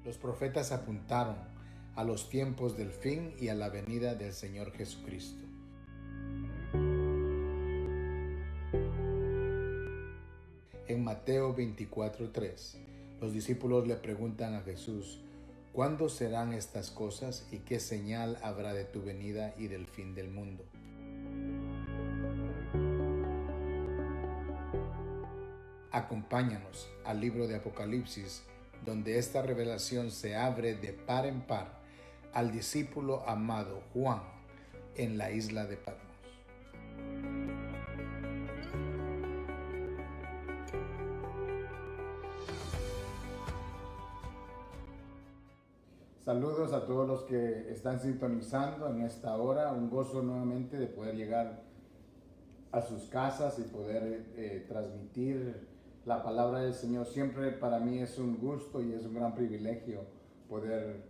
Los profetas apuntaron a los tiempos del fin y a la venida del Señor Jesucristo. En Mateo 24:3, los discípulos le preguntan a Jesús: ¿cuándo serán estas cosas y qué señal habrá de tu venida y del fin del mundo? Acompáñanos al libro de Apocalipsis, donde esta revelación se abre de par en par al discípulo amado Juan en la isla de Patmos. Saludos a todos los que están sintonizando en esta hora. Un gozo nuevamente de poder llegar a sus casas y poder transmitir la palabra del Señor. Siempre para mí es un gusto y es un gran privilegio poder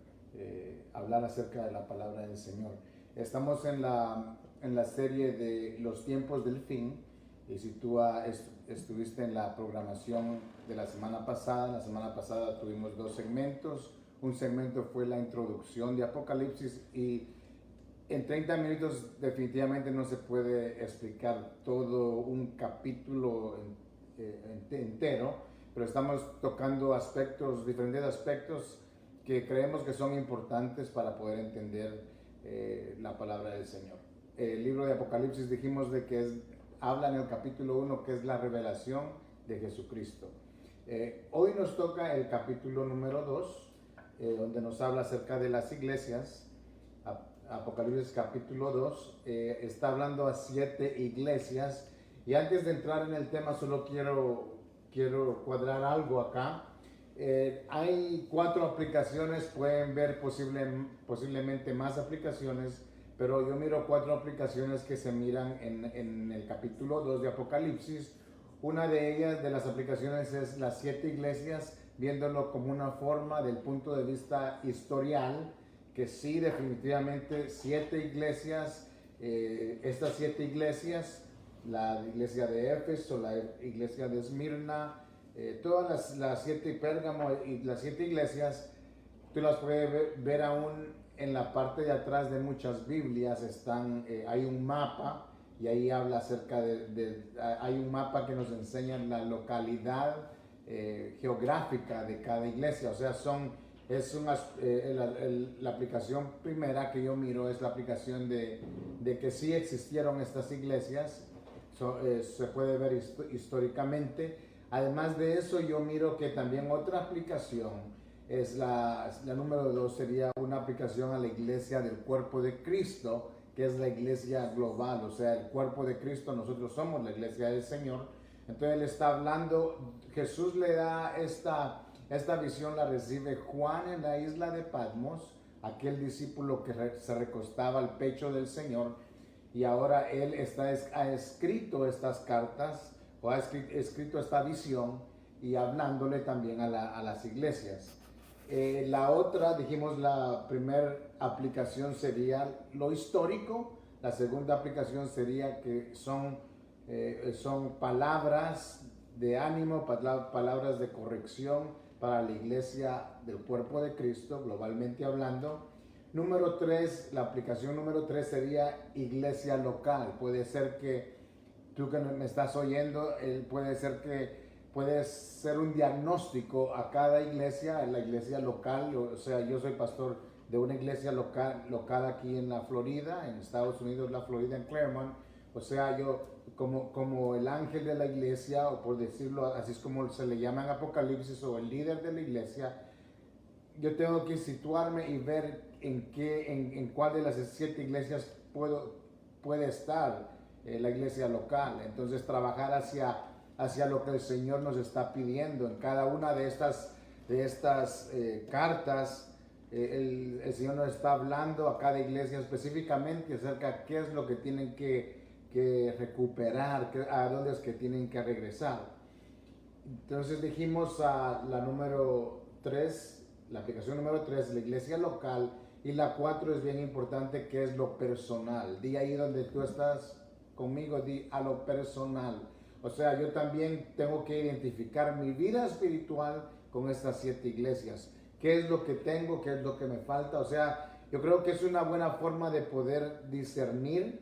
hablar acerca de la palabra del Señor. Estamos en la serie de los tiempos del fin, y si tú estuviste en la programación de la semana pasada tuvimos dos segmentos. Un segmento fue la introducción de Apocalipsis, y en 30 minutos definitivamente no se puede explicar todo un capítulo entero, pero estamos tocando diferentes aspectos que creemos que son importantes para poder entender la palabra del Señor. El libro de Apocalipsis dijimos de que habla en el capítulo 1 que es la revelación de Jesucristo. Hoy nos toca el capítulo número 2, donde nos habla acerca de las iglesias. Apocalipsis capítulo 2 está hablando a 7 iglesias, y antes de entrar en el tema solo quiero cuadrar algo acá. Hay 4 aplicaciones, pueden ver posiblemente más aplicaciones, pero yo miro 4 aplicaciones que se miran en el capítulo 2 de Apocalipsis. Una de ellas, de las aplicaciones, es las 7 iglesias, viéndolo como una forma del punto de vista historial, que sí, definitivamente 7 iglesias. Estas 7 iglesias, la iglesia de Éfeso, la iglesia de Esmirna, todas las 7, Pérgamo, y las 7 iglesias, tú las puedes ver aún en la parte de atrás de muchas Biblias. Hay un mapa, y ahí habla acerca hay un mapa que nos enseña la localidad geográfica de cada iglesia. O sea, la aplicación primera que yo miro es la aplicación de que sí existieron estas iglesias. Se puede ver históricamente. Además de eso, yo miro que también otra aplicación es la número 2, sería una aplicación a la iglesia del cuerpo de Cristo, que es la iglesia global. O sea, el cuerpo de Cristo, nosotros somos la iglesia del Señor. Entonces él está hablando, Jesús le da esta visión, la recibe Juan en la isla de Patmos, aquel discípulo que se recostaba al pecho del Señor, y ahora él ha escrito estas cartas, o ha escrito esta visión, y hablándole también a las iglesias. La otra, dijimos, la primera aplicación sería lo histórico. La segunda aplicación sería que son palabras de ánimo, palabras de corrección para la iglesia del cuerpo de Cristo, globalmente hablando. Número 3, la aplicación número 3 sería iglesia local. Puede ser que tú que me estás oyendo, puede ser que puedes ser un diagnóstico a cada iglesia, en la iglesia local. O sea, yo soy pastor de una iglesia local aquí en la Florida, en Estados Unidos, la Florida, en Claremont. O sea, yo como el ángel de la iglesia, o por decirlo así, es como se le llama en Apocalipsis, o el líder de la iglesia, yo tengo que situarme y ver en cuál de las 7 iglesias puede estar la iglesia local. Entonces trabajar hacia lo que el Señor nos está pidiendo. En cada una de estas cartas, el Señor nos está hablando a cada iglesia específicamente acerca de qué es lo que tienen que recuperar, a dónde es que tienen que regresar. Entonces dijimos la número 3, la aplicación número 3, la iglesia local, y la 4 es bien importante, que es lo personal. Di ahí donde tú estás conmigo, di a lo personal. O sea, yo también tengo que identificar mi vida espiritual con estas 7 iglesias. ¿Qué es lo que tengo? ¿Qué es lo que me falta? O sea, yo creo que es una buena forma de poder discernir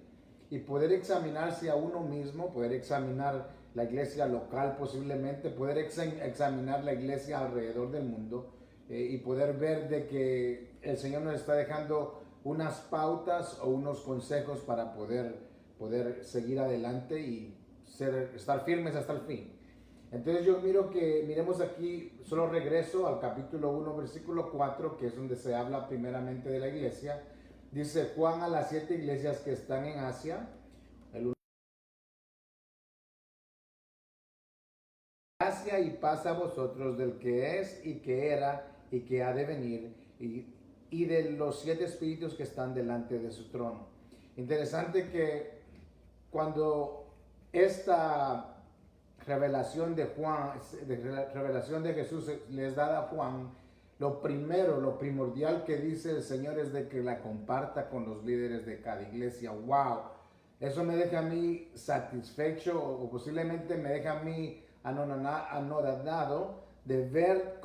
y poder examinarse a uno mismo, poder examinar la iglesia local posiblemente, poder examinar la iglesia alrededor del mundo, y poder ver de que el Señor nos está dejando unas pautas o unos consejos para poder seguir adelante y estar firmes hasta el fin. Entonces yo miremos aquí, solo regreso al capítulo 1, versículo 4, que es donde se habla primeramente de la iglesia. Dice Juan a las 7 iglesias que están en Asia, gracia y paz a vosotros del que es y que era y que ha de venir, y de los 7 espíritus que están delante de su trono. Interesante que cuando esta revelación de Juan, revelación de Jesús les da a Juan, lo primero, lo primordial que dice el Señor es de que la comparta con los líderes de cada iglesia. ¡Wow! Eso me deja a mí satisfecho, o posiblemente me deja a mí anonadado de ver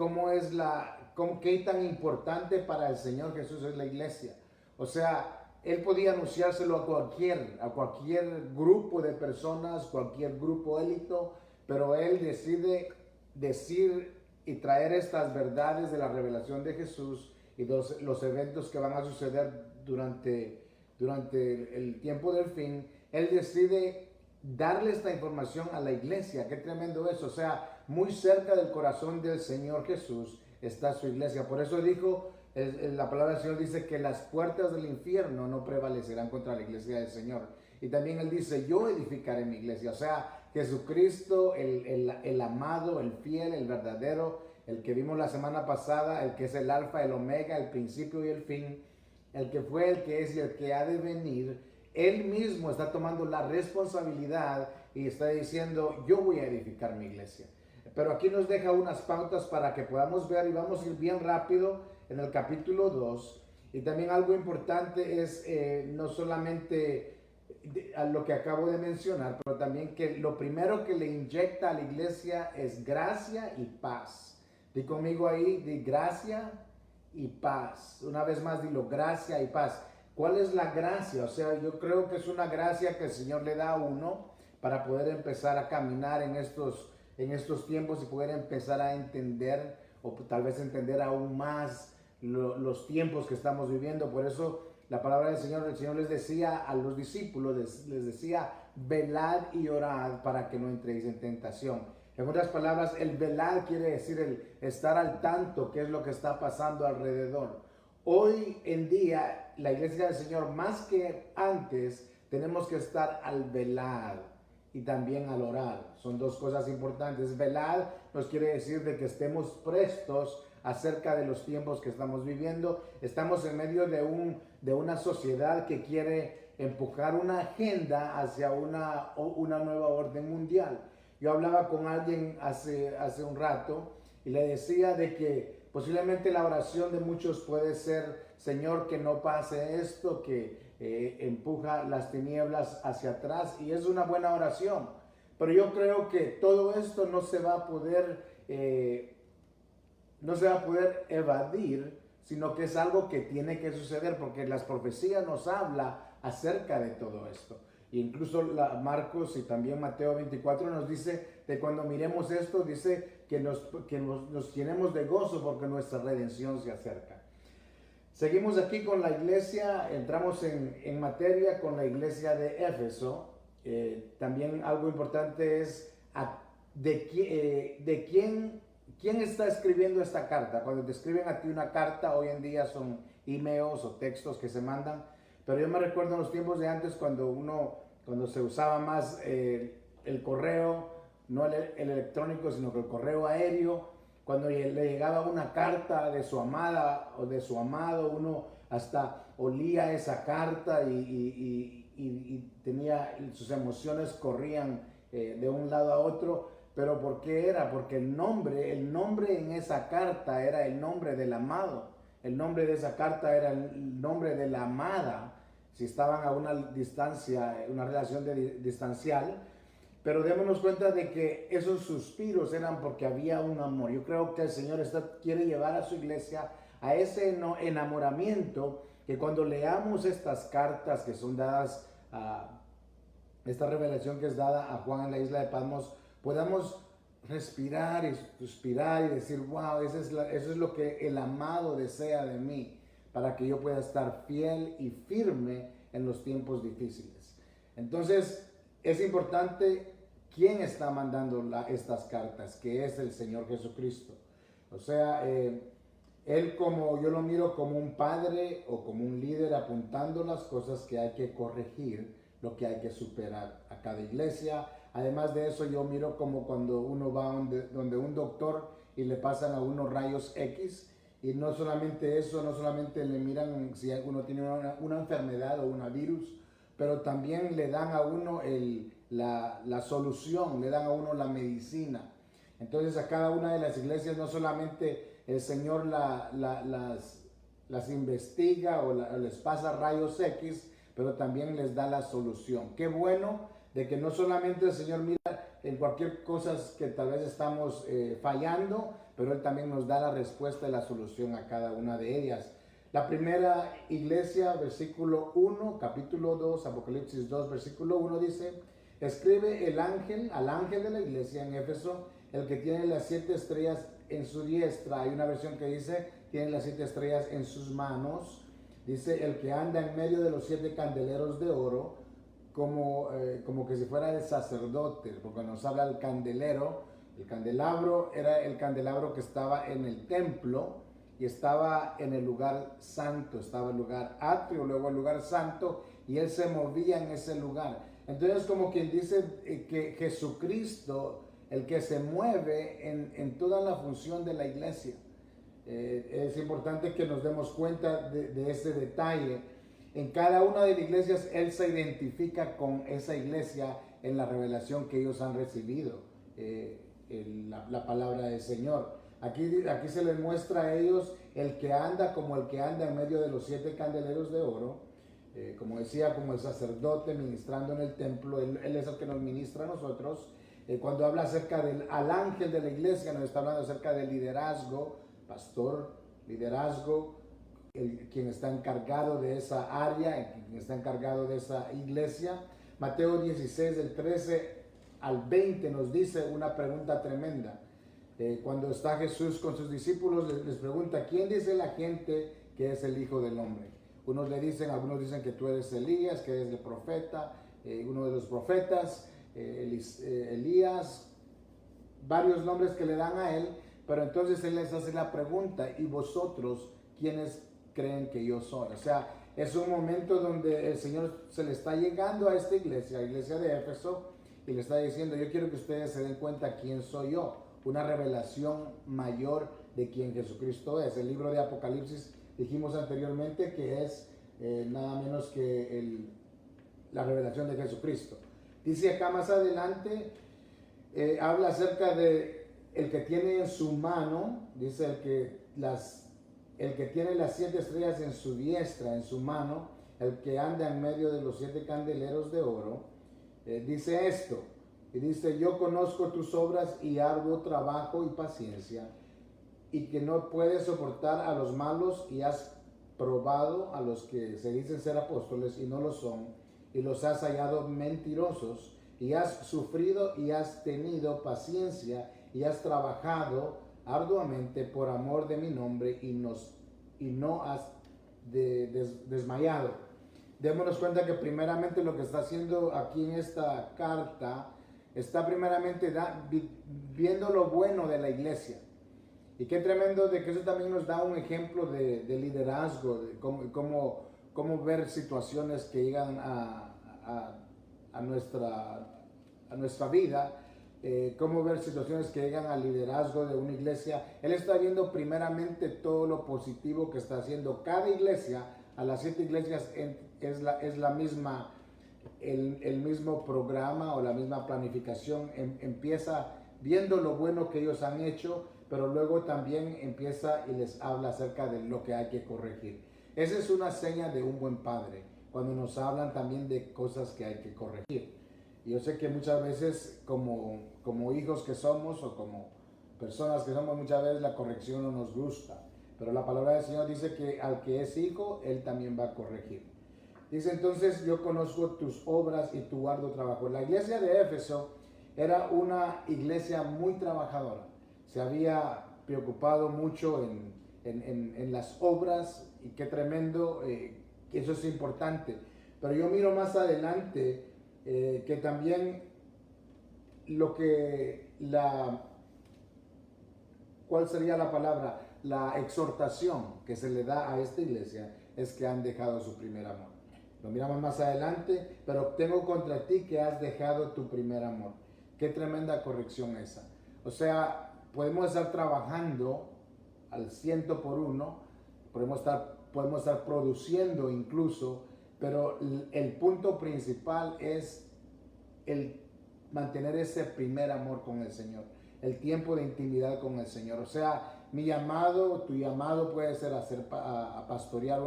qué tan importante para el Señor Jesús es la iglesia. O sea, Él podía anunciárselo a cualquier grupo de personas, cualquier grupo élito, pero Él decide decir y traer estas verdades de la revelación de Jesús y los eventos que van a suceder durante el tiempo del fin. Él decide darle esta información a la iglesia. Qué tremendo eso. O sea, muy cerca del corazón del Señor Jesús está su iglesia. Por eso dijo, la palabra del Señor dice que las puertas del infierno no prevalecerán contra la iglesia del Señor. Y también Él dice, yo edificaré mi iglesia. O sea, Jesucristo, el amado, el fiel, el verdadero, el que vimos la semana pasada, el que es el alfa, el omega, el principio y el fin, el que fue, el que es y el que ha de venir. Él mismo está tomando la responsabilidad y está diciendo, yo voy a edificar mi iglesia. Pero aquí nos deja unas pautas para que podamos ver, y vamos a ir bien rápido en el capítulo 2. Y también algo importante es no solamente a lo que acabo de mencionar, pero también que lo primero que le inyecta a la iglesia es gracia y paz. Di conmigo ahí, di gracia y paz. Una vez más, dilo, gracia y paz. ¿Cuál es la gracia? O sea, yo creo que es una gracia que el Señor le da a uno para poder empezar a caminar en estos tiempos y poder empezar a entender, o tal vez entender aún más los tiempos que estamos viviendo. Por eso la palabra del Señor, el Señor les decía a los discípulos, les decía, velad y orad para que no entréis en tentación. En otras palabras, el velar quiere decir el estar al tanto, qué es lo que está pasando alrededor. Hoy en día, la iglesia del Señor, más que antes, tenemos que estar al velar y también al orar. Son dos cosas importantes. Velar nos quiere decir de que estemos prestos acerca de los tiempos que estamos viviendo. Estamos en medio de una sociedad que quiere empujar una agenda hacia una nueva orden mundial. Yo hablaba con alguien hace un rato y le decía de que posiblemente la oración de muchos puede ser, Señor, que no pase esto, que empuja las tinieblas hacia atrás, y es una buena oración. Pero yo creo que todo esto no se va a poder evadir, sino que es algo que tiene que suceder, porque las profecías nos habla acerca de todo esto. Incluso Marcos y también Mateo 24 nos dice de cuando miremos esto, dice que nos llenemos de gozo porque nuestra redención se acerca. Seguimos aquí con la iglesia, entramos en materia con la iglesia de Éfeso. También algo importante es de quién está escribiendo esta carta. Cuando te escriben a ti una carta, hoy en día son emails o textos que se mandan. Pero yo me recuerdo en los tiempos de antes cuando se usaba más el correo, no el electrónico, sino que el correo aéreo. Cuando le llegaba una carta de su amada o de su amado, uno hasta olía esa carta y sus emociones corrían de un lado a otro. ¿Pero por qué era? Porque el nombre en esa carta era el nombre del amado. El nombre de esa carta era el nombre de la amada. Si estaban a una distancia, una relación distancial. pero démonos cuenta de que esos suspiros eran porque había un amor. Yo creo que el Señor quiere llevar a su iglesia a ese enamoramiento, que cuando leamos estas cartas que son dadas a esta revelación que es dada a Juan en la isla de Patmos, podamos respirar y suspirar y decir, wow, eso es lo que el amado desea de mí, para que yo pueda estar fiel y firme en los tiempos difíciles. Entonces, es importante quién está mandando estas cartas, que es el Señor Jesucristo. O sea, Él, como yo lo miro como un padre o como un líder, apuntando las cosas que hay que corregir, lo que hay que superar a cada iglesia. Además de eso, yo miro como cuando uno va donde un doctor y le pasan a uno rayos X, y no solamente eso, no solamente le miran si uno tiene una enfermedad o un virus, pero también le dan a uno la solución, le dan a uno la medicina. Entonces a cada una de las iglesias no solamente el Señor las investiga o les pasa rayos X, pero también les da la solución. Qué bueno de que no solamente el Señor mira en cualquier cosa que tal vez estamos fallando, pero Él también nos da la respuesta y la solución a cada una de ellas. La primera iglesia, versículo 1, capítulo 2, Apocalipsis 2, versículo 1 dice: escribe al ángel de la iglesia en Éfeso, el que tiene las 7 estrellas en su diestra. Hay una versión que dice, tiene las 7 estrellas en sus manos. Dice, el que anda en medio de los 7 candeleros de oro, como que si fuera el sacerdote, porque nos habla el candelero. El candelabro era el candelabro que estaba en el templo y estaba en el lugar santo, estaba el lugar atrio, luego el lugar santo, y él se movía en ese lugar. Entonces, como quien dice que Jesucristo, el que se mueve en toda la función de la iglesia. Es importante que nos demos cuenta de ese detalle. En cada una de las iglesias, Él se identifica con esa iglesia en la revelación que ellos han recibido, la palabra del Señor. Aquí se les muestra a ellos el que anda como el que anda en medio de los 7 candeleros de oro. Como decía, como el sacerdote ministrando en el templo, él es el que nos ministra a nosotros. Cuando habla acerca al ángel de la iglesia, nos está hablando acerca del liderazgo, pastor, liderazgo, quien está encargado de esa área, quien está encargado de esa iglesia. Mateo 16, del 13 al 20, nos dice una pregunta tremenda. Cuando está Jesús con sus discípulos, les pregunta, ¿quién dice la gente que es el Hijo del Hombre? Algunos dicen que tú eres Elías, que eres el profeta, uno de los profetas, Elías, varios nombres que le dan a él, pero entonces él les hace la pregunta, ¿y vosotros quiénes creen que yo soy? O sea, es un momento donde el Señor se le está llegando a esta iglesia de Éfeso, y le está diciendo, yo quiero que ustedes se den cuenta quién soy yo, una revelación mayor de quién Jesucristo es. El libro de Apocalipsis, dijimos anteriormente que es nada menos que la revelación de Jesucristo. Dice acá más adelante, habla acerca de el que tiene en su mano, dice el que tiene las 7 estrellas en su diestra, en su mano, el que anda en medio de los 7 candeleros de oro, dice esto, y dice, yo conozco tus obras y arduo trabajo y paciencia, y que no puedes soportar a los malos, y has probado a los que se dicen ser apóstoles y no lo son, y los has hallado mentirosos, y has sufrido y has tenido paciencia, y has trabajado arduamente por amor de mi nombre, y no has desmayado. Démonos cuenta que primeramente lo que está haciendo aquí en esta carta, está primeramente viendo lo bueno de la iglesia. Y qué tremendo de que eso también nos da un ejemplo de liderazgo, de cómo ver situaciones que llegan a nuestra vida, cómo ver situaciones que llegan al liderazgo de una iglesia. Él está viendo primeramente todo lo positivo que está haciendo cada iglesia. A las 7 iglesias es la misma, el mismo programa o la misma planificación. Empieza viendo lo bueno que ellos han hecho, pero luego también empieza y les habla acerca de lo que hay que corregir. Esa es una seña de un buen padre, cuando nos hablan también de cosas que hay que corregir. Y yo sé que muchas veces como hijos que somos o como personas que somos, muchas veces la corrección no nos gusta. Pero la palabra del Señor dice que al que es hijo, Él también va a corregir. Dice entonces, yo conozco tus obras y tu arduo trabajo. La iglesia de Éfeso era una iglesia muy trabajadora. Se había preocupado mucho en las obras y qué tremendo, que eso es importante. Pero yo miro más adelante que también ¿cuál sería la palabra? La exhortación que se le da a esta iglesia es que han dejado su primer amor. Lo miramos más adelante, pero tengo contra ti que has dejado tu primer amor. Qué tremenda corrección esa. O sea, podemos estar trabajando al 100 por 1, podemos estar produciendo incluso, pero el punto principal es el mantener ese primer amor con el Señor, el tiempo de intimidad con el Señor. O sea, mi llamado, tu llamado puede ser a pastorear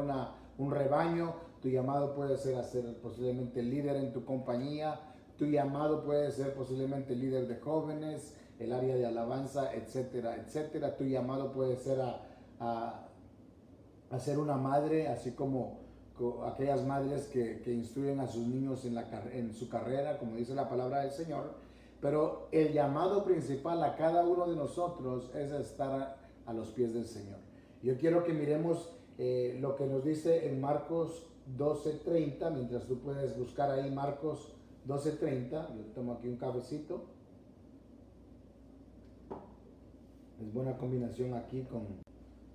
un rebaño, tu llamado puede ser a ser posiblemente líder en tu compañía, tu llamado puede ser posiblemente líder de jóvenes, el área de alabanza, etcétera, etcétera. Tu llamado puede ser a ser una madre, así como aquellas madres que instruyen a sus niños en su carrera, como dice la palabra del Señor. Pero el llamado principal a cada uno de nosotros es estar a los pies del Señor. Yo quiero que miremos lo que nos dice en Marcos 12:30, mientras tú puedes buscar ahí Marcos 12:30. Yo tomo aquí un cafecito. Es buena combinación aquí con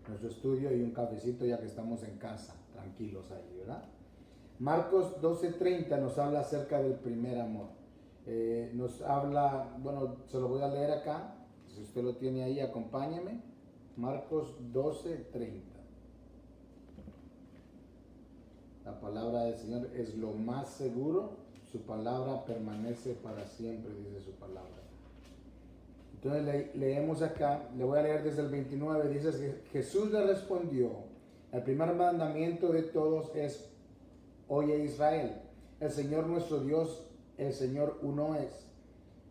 nuestro estudio y un cafecito, ya que estamos en casa, tranquilos ahí, ¿verdad? Marcos 12:30 nos habla acerca del primer amor. Nos habla, bueno, se lo voy a leer acá, si usted lo tiene ahí, acompáñeme. Marcos 12:30. La palabra del Señor es lo más seguro, su palabra permanece para siempre, dice su palabra. Entonces leemos acá, le voy a leer desde el 29, dice que Jesús le respondió, el primer mandamiento de todos es, oye Israel, el Señor nuestro Dios, el Señor uno es.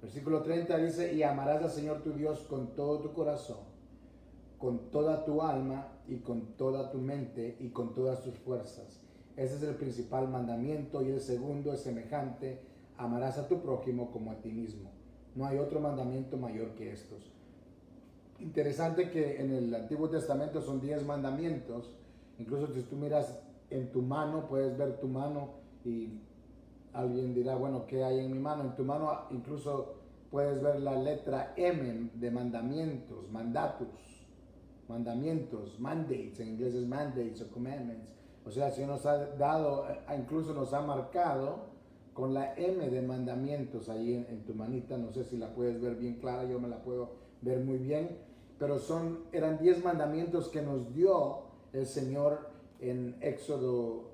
Versículo 30 dice, y amarás al Señor tu Dios con todo tu corazón, con toda tu alma y con toda tu mente y con todas tus fuerzas. Ese es el principal mandamiento, y el segundo es semejante, amarás a tu prójimo como a ti mismo. No hay otro mandamiento mayor que estos. Interesante que en el Antiguo Testamento son 10 mandamientos. Incluso si tú miras en tu mano, puedes ver tu mano y alguien dirá, bueno, ¿qué hay en mi mano? En tu mano incluso puedes ver la letra M de mandamientos, mandamientos, mandates, en inglés es mandates o commandments. O sea, el Señor nos ha dado, incluso nos ha marcado con la M de mandamientos ahí en tu manita. No sé si la puedes ver bien clara, yo me la puedo ver muy bien, pero eran 10 mandamientos que nos dio el Señor en Éxodo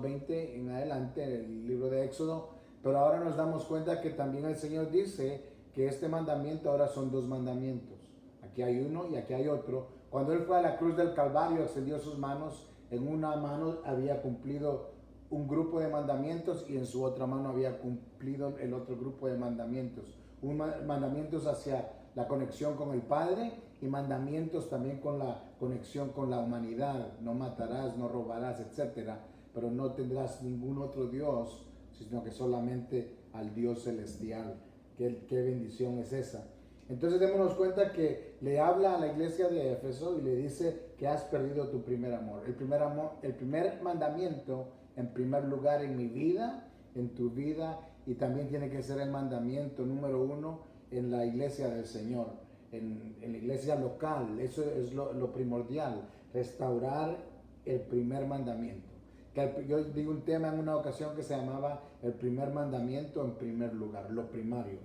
20 en adelante, en el libro de Éxodo. Pero ahora nos damos cuenta que también el Señor dice que este mandamiento ahora son 2 mandamientos. Aquí hay uno y aquí hay otro. Cuando Él fue a la cruz del Calvario, extendió sus manos, en una mano había cumplido un grupo de mandamientos y en su otra mano había cumplido el otro grupo de mandamientos. Mandamientos hacia la conexión con el Padre y mandamientos también con la conexión con la humanidad. No matarás, no robarás, etcétera, pero no tendrás ningún otro Dios, sino que solamente al Dios celestial. Qué bendición es esa. Entonces démonos cuenta que le habla a la iglesia de Éfeso y le dice que has perdido tu primer amor. El primer mandamiento en primer lugar en mi vida, en tu vida, y también tiene que ser el mandamiento número 1 en la iglesia del Señor, en la iglesia local. Eso es lo primordial, restaurar el primer mandamiento. Yo di un tema en una ocasión que se llamaba el primer mandamiento en primer lugar, lo primario.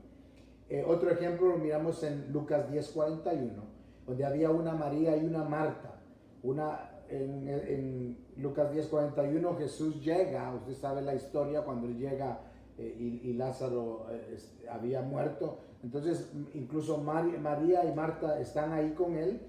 Otro ejemplo lo miramos en Lucas 10:41, donde había una María y una Marta. En Lucas 10:41 Jesús llega, usted sabe la historia, cuando él llega y Lázaro había muerto. Entonces incluso María y Marta están ahí con él,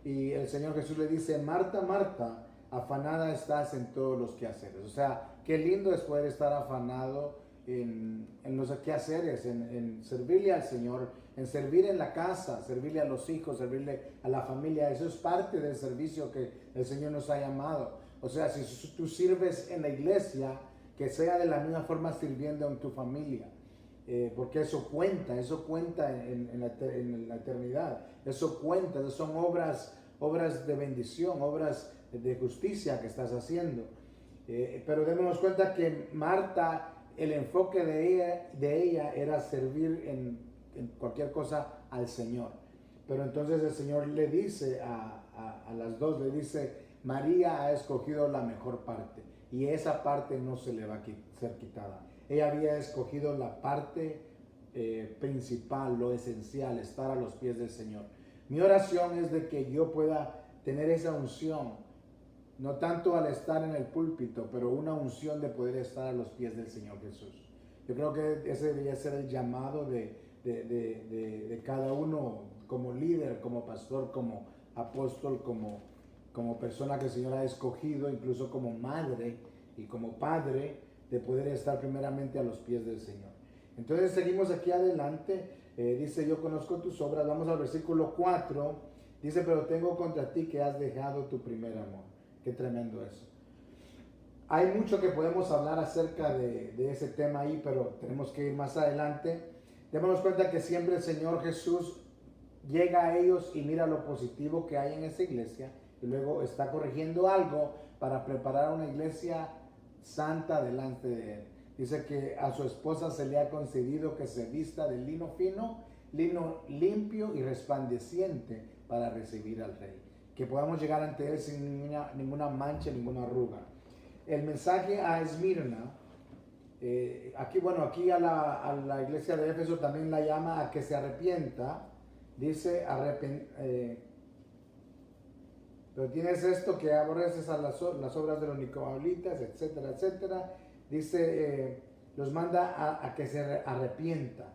y el Señor Jesús le dice, Marta, Marta, afanada estás en todos los quehaceres. O sea, qué lindo es poder estar afanado en los quehaceres, en servirle al Señor, en servir en la casa, servirle a los hijos, servirle a la familia. Eso es parte del servicio que el Señor nos ha llamado. O sea, si tú sirves en la iglesia, que sea de la misma forma sirviendo en tu familia. Porque eso cuenta en la eternidad. Eso cuenta, eso son obras de bendición, obras de justicia que estás haciendo. Pero démonos cuenta que Marta, el enfoque de ella era servir en cualquier cosa al Señor. Pero entonces el Señor le dice a las dos, le dice, María ha escogido la mejor parte y esa parte no se le va a ser quitada. Ella había escogido la parte principal, lo esencial, estar a los pies del Señor. Mi oración es de que yo pueda tener esa unción, no tanto al estar en el púlpito, pero una unción de poder estar a los pies del Señor Jesús. Yo creo que ese debería ser el llamado de cada uno como líder, como pastor, como apóstol, como persona que el Señor ha escogido, incluso como madre y como padre, de poder estar primeramente a los pies del Señor. Entonces seguimos aquí adelante. Dice, yo conozco tus obras. Vamos al versículo 4. Dice, pero tengo contra ti que has dejado tu primer amor. Qué tremendo eso. Hay mucho que podemos hablar acerca de ese tema ahí, pero tenemos que ir más adelante. Démonos cuenta que siempre el Señor Jesús llega a ellos y mira lo positivo que hay en esa iglesia y luego está corrigiendo algo para preparar una iglesia santa delante de él. Dice que a su esposa se le ha concedido que se vista de lino fino, lino limpio y resplandeciente para recibir al rey. Que podamos llegar ante él sin ninguna mancha, ninguna arruga. El mensaje a Esmirna, aquí a la iglesia de Éfeso también la llama a que se arrepienta. Dice, pero tienes esto que aborreces a las obras de los nicolaítas, etcétera, etcétera. Dice, los manda a que se arrepiéntate.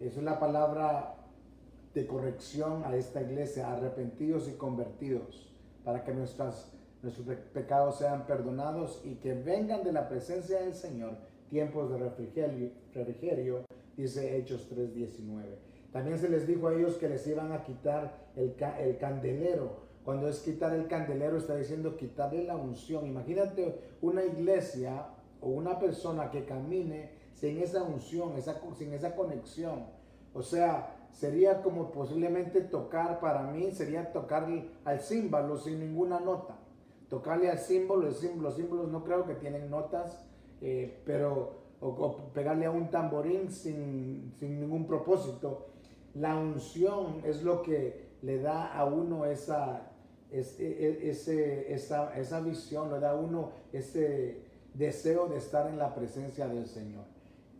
Esa es la palabra de corrección a esta iglesia, arrepentidos y convertidos, para que nuestros pecados sean perdonados y que vengan de la presencia del Señor tiempos de refrigerio, dice Hechos 3:19. También se les dijo a ellos que les iban a quitar el candelero. Cuando es quitar el candelero, está diciendo quitarle la unción. Imagínate una iglesia o una persona que camine sin esa unción, sin esa conexión. O sea, sería como posiblemente tocar, para mí, sería tocarle al címbalo sin ninguna nota. Tocarle al símbolo, los símbolos no creo que tienen notas, o pegarle a un tamborín sin ningún propósito. La unción es lo que le da a uno esa visión, le da a uno ese deseo de estar en la presencia del Señor.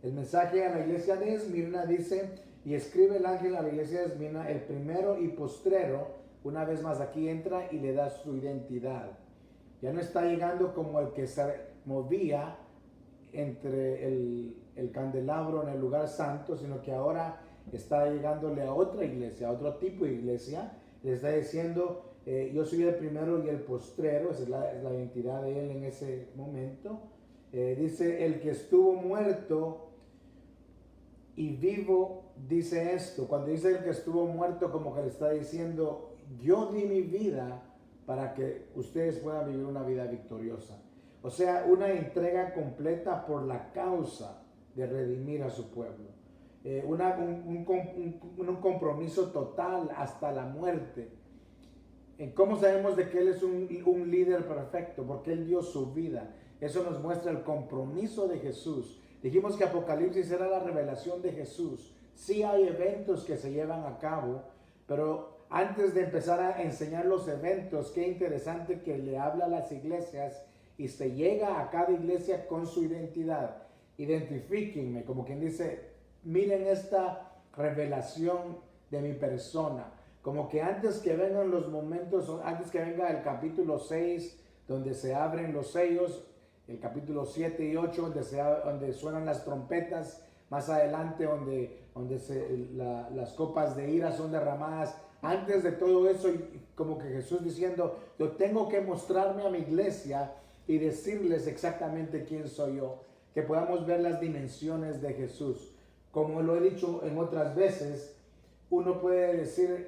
El mensaje a la iglesia de Esmirna dice, y escribe el ángel a la iglesia de Esmirna, el primero y postrero, una vez más aquí entra y le da su identidad. Ya no está llegando como el que se movía entre el candelabro en el lugar santo, sino que ahora está llegándole a otra iglesia, a otro tipo de iglesia. Le está diciendo, yo soy el primero y el postrero, esa es la identidad de él en ese momento. Dice, el que estuvo muerto y vivo, dice esto. Cuando dice el que estuvo muerto, como que le está diciendo, yo di mi vida para que ustedes puedan vivir una vida victoriosa. O sea, una entrega completa por la causa de redimir a su pueblo. Un compromiso total hasta la muerte. ¿Cómo sabemos de que Él es un líder perfecto? Porque Él dio su vida. Eso nos muestra el compromiso de Jesús. Dijimos que Apocalipsis era la revelación de Jesús. Sí hay eventos que se llevan a cabo, pero antes de empezar a enseñar los eventos, qué interesante que le habla a las iglesias y se llega a cada iglesia con su identidad. Identifíquenme, como quien dice, miren esta revelación de mi persona. Como que antes que vengan los momentos, antes que venga el capítulo 6, donde se abren los sellos, el capítulo 7 y 8, donde suenan las trompetas, más adelante donde las copas de ira son derramadas. Antes de todo eso, como que Jesús diciendo, yo tengo que mostrarme a mi iglesia y decirles exactamente quién soy yo. que podamos ver las dimensiones de Jesús. Como lo he dicho en otras veces, uno puede decir,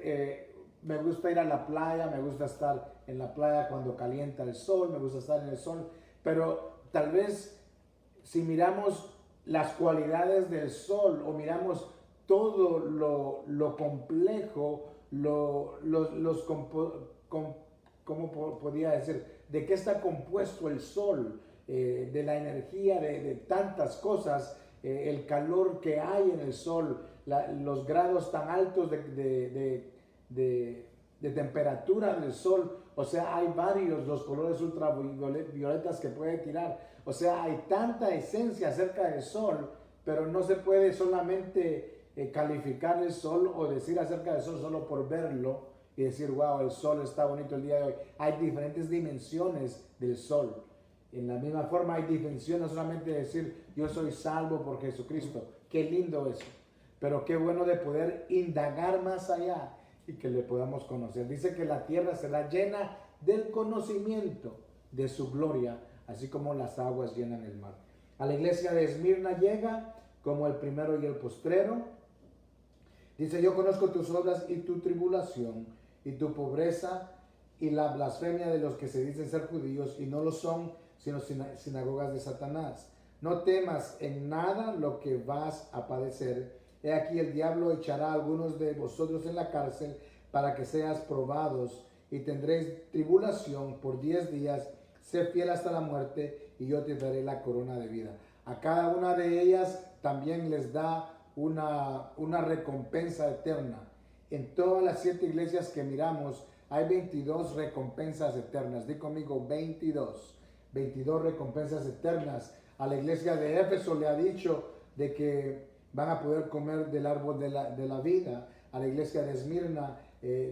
me gusta ir a la playa, me gusta estar en la playa cuando calienta el sol, me gusta estar en el sol, pero tal vez si miramos las cualidades del sol o miramos todo lo complejo, ¿cómo podría decir? ¿De qué está compuesto el sol? De la energía, de tantas cosas, el calor que hay en el sol, los grados tan altos de temperatura del sol, o sea, hay varios, los colores ultravioletas que puede tirar, o sea, hay tanta esencia acerca del sol, pero no se puede solamente calificar el sol o decir acerca del sol solo por verlo y decir, wow, el sol está bonito el día de hoy. Hay diferentes dimensiones del sol. En la misma forma hay dimensiones, no solamente decir yo soy salvo por Jesucristo. Qué lindo eso. Pero qué bueno de poder indagar más allá y que le podamos conocer. Dice que la tierra será llena del conocimiento de su gloria, así como las aguas llenan el mar. A la iglesia de Esmirna llega como el primero y el postrero. Dice, yo conozco tus obras y tu tribulación y tu pobreza y la blasfemia de los que se dicen ser judíos y no lo son, sino sinagogas de Satanás. No temas en nada lo que vas a padecer. He aquí el diablo echará a algunos de vosotros en la cárcel para que seas probados y tendréis tribulación por 10 días. Sé fiel hasta la muerte y yo te daré la corona de vida. A cada una de ellas también les da una recompensa eterna. En todas las 7 iglesias que miramos hay 22 recompensas eternas. Di conmigo 22 recompensas eternas. A la iglesia de Éfeso le ha dicho de que van a poder comer del árbol de la vida. A la iglesia de Esmirna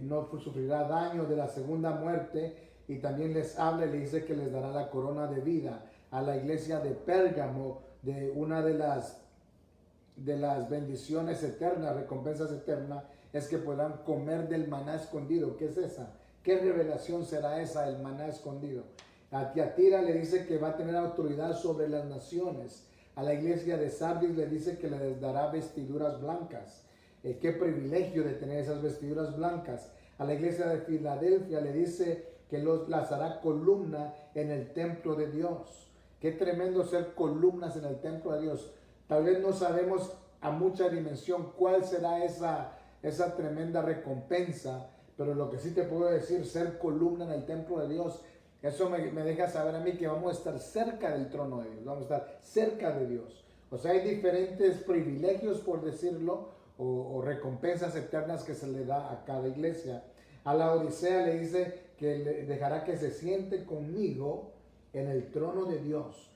no sufrirá daño de la segunda muerte, y también les habla y le dice que les dará la corona de vida. A la iglesia de Pérgamo, de una de las bendiciones eternas, recompensas eternas, es que puedan comer del maná escondido. ¿Qué es esa? ¿Qué revelación será esa, el maná escondido? A Tiatira le dice que va a tener autoridad sobre las naciones. A la iglesia de Sardis le dice que les dará vestiduras blancas. Qué privilegio de tener esas vestiduras blancas. A la iglesia de Filadelfia le dice que las hará columna en el templo de Dios. Qué tremendo ser columnas en el templo de Dios. Tal vez no sabemos a mucha dimensión cuál será esa tremenda recompensa, pero lo que sí te puedo decir, ser columna en el templo de Dios, eso me deja saber a mí que vamos a estar cerca del trono de Dios, vamos a estar cerca de Dios. O sea, hay diferentes privilegios, por decirlo, o recompensas eternas que se le da a cada iglesia. A la Odisea le dice que le dejará que se siente conmigo en el trono de Dios,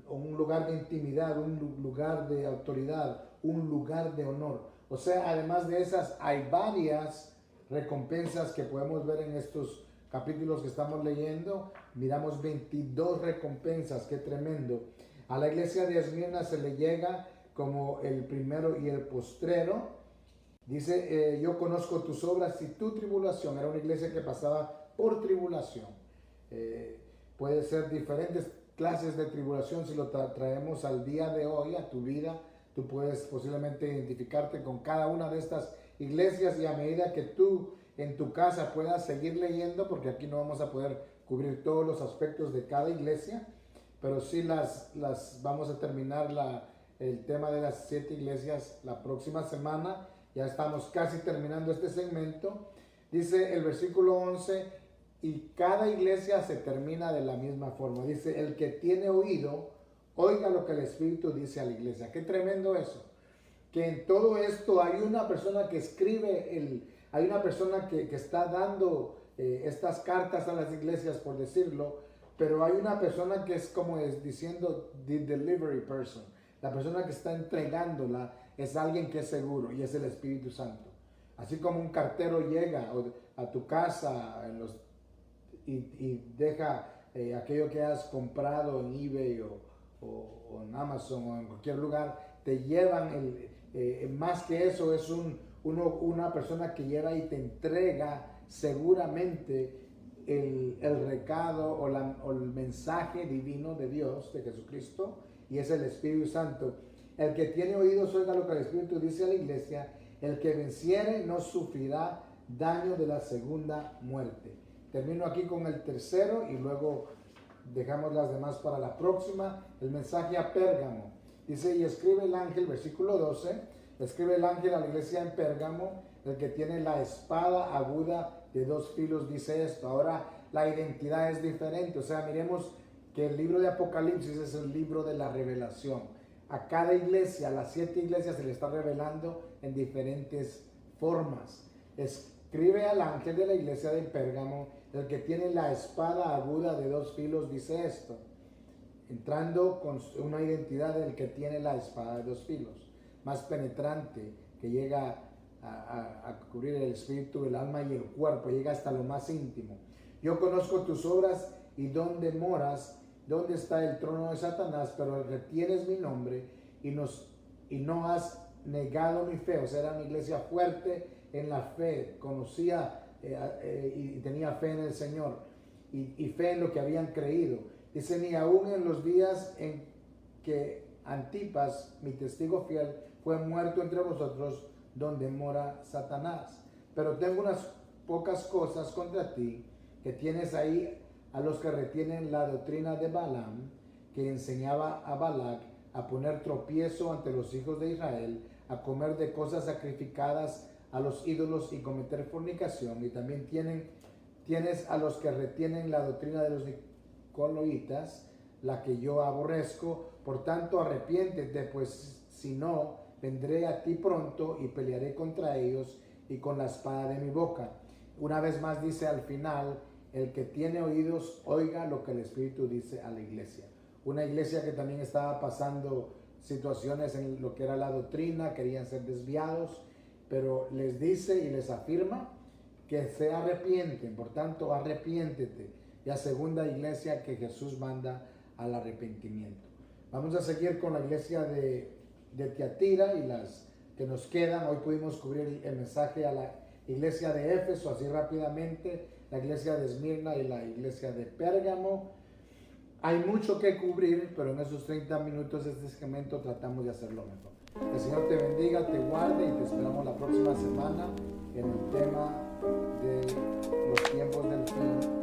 un lugar de intimidad, un lugar de autoridad, un lugar de honor. O sea, además de esas, hay varias recompensas que podemos ver en estos capítulos que estamos leyendo. Miramos 22 recompensas, qué tremendo. A la iglesia de Esmirna se le llega como el primero y el postrero. Dice, yo conozco tus obras y tu tribulación. Era una iglesia que pasaba por tribulación. Puede ser diferentes clases de tribulación. Si lo traemos al día de hoy, a tu vida, tú puedes posiblemente identificarte con cada una de estas iglesias, y a medida que tú en tu casa puedas seguir leyendo, porque aquí no vamos a poder cubrir todos los aspectos de cada iglesia, pero sí las vamos a terminar el tema de las 7 iglesias la próxima semana. Ya estamos casi terminando este segmento. Dice el versículo 11, y cada iglesia se termina de la misma forma. Dice, el que tiene oído, oiga lo que el Espíritu dice a la iglesia. Qué tremendo eso. Que en todo esto hay una persona que escribe, hay una persona que está dando estas cartas a las iglesias, por decirlo, pero hay una persona que es como diciendo the delivery person. La persona que está entregándola es alguien que es seguro, y es el Espíritu Santo. Así como un cartero llega a tu casa y deja aquello que has comprado en eBay o en Amazon o en cualquier lugar, te llevan, más que eso, es una persona que lleva y te entrega seguramente el recado o el mensaje divino de Dios, de Jesucristo, y es el Espíritu Santo. El que tiene oídos oiga lo que el Espíritu dice a la iglesia. El que venciere no sufrirá daño de la segunda muerte. Termino aquí con el tercero y luego dejamos las demás para la próxima. El mensaje a Pérgamo. Dice, y escribe el ángel, versículo 12, escribe el ángel a la iglesia en Pérgamo, el que tiene la espada aguda de 2 filos, dice esto. Ahora la identidad es diferente. O sea, miremos que el libro de Apocalipsis es el libro de la revelación. A cada iglesia, a las 7 iglesias se le está revelando en diferentes formas. Escribe al ángel de la iglesia de Pérgamo, el que tiene la espada aguda de 2 filos, dice esto, entrando con una identidad del que tiene la espada de 2 filos, más penetrante, que llega a cubrir el espíritu, el alma y el cuerpo, llega hasta lo más íntimo. Yo conozco tus obras y dónde moras, dónde está el trono de Satanás, pero retienes mi nombre y no has negado mi fe. O sea, era una iglesia fuerte en la fe, conocía y tenía fe en el Señor y fe en lo que habían creído. Dice, ni aún en los días en que Antipas, mi testigo fiel, fue muerto entre vosotros, donde mora Satanás. Pero tengo unas pocas cosas contra ti, que tienes ahí a los que retienen la doctrina de Balaam, que enseñaba a Balac a poner tropiezo ante los hijos de Israel, a comer de cosas sacrificadas a los ídolos y cometer fornicación. Y también tienes a los que retienen la doctrina de los nicolaítas, la que yo aborrezco. Por tanto, arrepiéntete, pues si no, vendré a ti pronto y pelearé contra ellos y con la espada de mi boca. Una vez más dice al final, el que tiene oídos, oiga lo que el Espíritu dice a la iglesia. Una iglesia que también estaba pasando situaciones en lo que era la doctrina, querían ser desviados, pero les dice y les afirma que se arrepienten. Por tanto, arrepiéntete. La segunda iglesia que Jesús manda al arrepentimiento. Vamos a seguir con la iglesia de Tiatira y las que nos quedan. Hoy pudimos cubrir el mensaje a la iglesia de Éfeso, así rápidamente, la iglesia de Esmirna y la iglesia de Pérgamo. Hay mucho que cubrir, pero en esos 30 minutos de este segmento tratamos de hacerlo mejor. El Señor te bendiga, te guarde y te esperamos la próxima semana en el tema de los tiempos del fin.